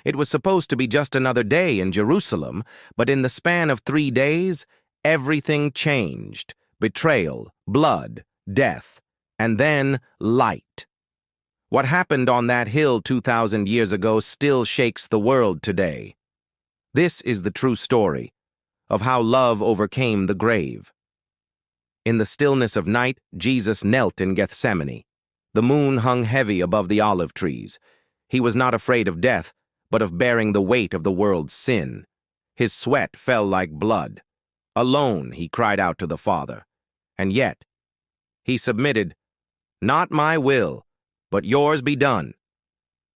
It was supposed to be just another day in Jerusalem, but in the span of 3 days, everything changed. Betrayal, blood, death, and then light. What happened on that hill 2,000 years ago still shakes the world today. This is the true story of how love overcame the grave. In the stillness of night, Jesus knelt in Gethsemane. The moon hung heavy above the olive trees. He was not afraid of death, but of bearing the weight of the world's sin. His sweat fell like blood. Alone, he cried out to the Father. And yet, he submitted, "Not my will, but yours be done."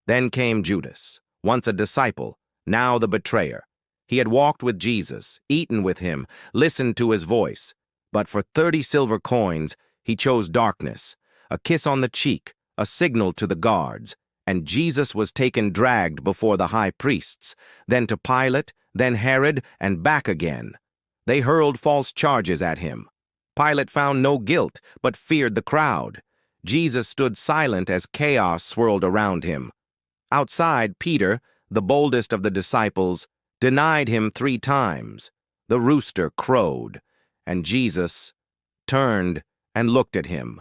Then came Judas, once a disciple, now the betrayer. He had walked with Jesus, eaten with him, listened to his voice. But for 30 silver coins, he chose darkness, a kiss on the cheek, a signal to the guards, and Jesus was taken dragged before the high priests, then to Pilate, then Herod, and back again. They hurled false charges at him. Pilate found no guilt, but feared the crowd. Jesus stood silent as chaos swirled around him. Outside, Peter, the boldest of the disciples, denied him 3 times. The rooster crowed, and Jesus turned and looked at him.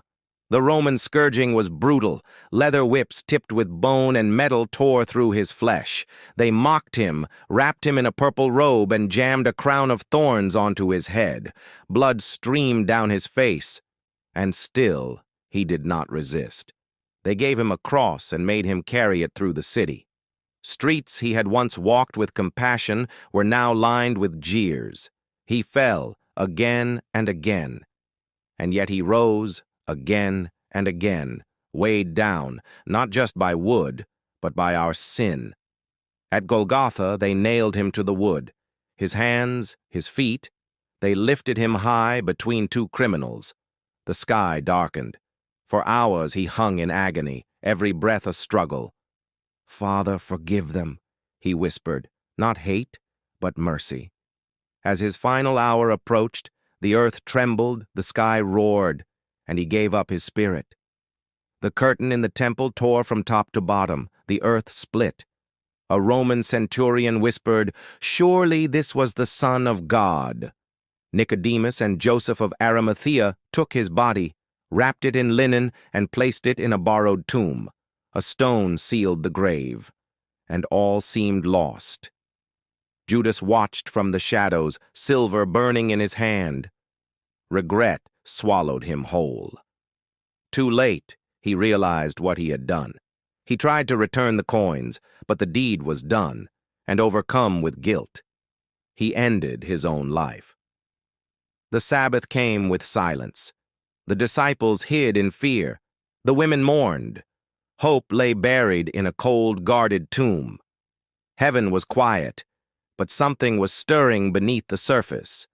The Roman scourging was brutal. Leather whips tipped with bone and metal tore through his flesh. They mocked him, wrapped him in a purple robe, and jammed a crown of thorns onto his head. Blood streamed down his face, and still he did not resist. They gave him a cross and made him carry it through the city. Streets he had once walked with compassion were now lined with jeers. He fell again and again, and yet he rose again and again, weighed down, not just by wood, but by our sin. At Golgotha, they nailed him to the wood. His hands, his feet, they lifted him high between 2 criminals. The sky darkened. For hours he hung in agony, every breath a struggle. "Father, forgive them," he whispered, not hate, but mercy. As his final hour approached, the earth trembled, the sky roared, and he gave up his spirit. The curtain in the temple tore from top to bottom. The earth split. A Roman centurion whispered, "Surely this was the Son of God." Nicodemus and Joseph of Arimathea took his body, wrapped it in linen, and placed it in a borrowed tomb. A stone sealed the grave, and all seemed lost. Judas watched from the shadows, silver burning in his hand. Regret swallowed him whole. Too late, he realized what he had done. He tried to return the coins, but the deed was done, and overcome with guilt, he ended his own life. The Sabbath came with silence. The disciples hid in fear. The women mourned. Hope lay buried in a cold, guarded tomb. Heaven was quiet, but something was stirring beneath the surface.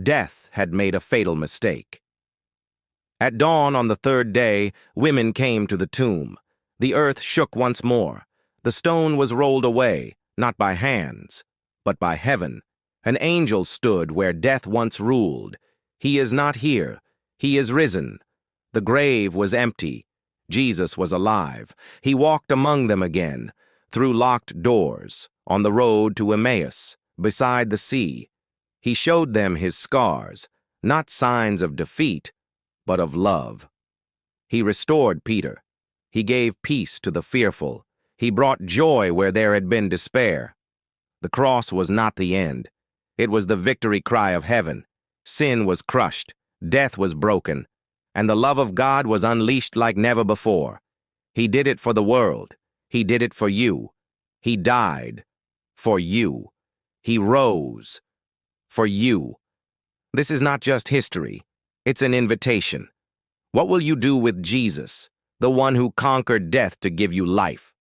Death had made a fatal mistake. At dawn on the 3rd day, women came to the tomb. The earth shook once more. The stone was rolled away, not by hands, but by heaven. An angel stood where death once ruled. He is not here. He is risen. The grave was empty. Jesus was alive. He walked among them again, through locked doors, on the road to Emmaus, beside the sea. He showed them his scars, not signs of defeat, but of love. He restored Peter. He gave peace to the fearful. He brought joy where there had been despair. The cross was not the end. It was the victory cry of heaven. Sin was crushed, death was broken, and the love of God was unleashed like never before. He did it for the world. He did it for you. He died for you. He rose for you. This is not just history. It's an invitation. What will you do with Jesus, the one who conquered death to give you life?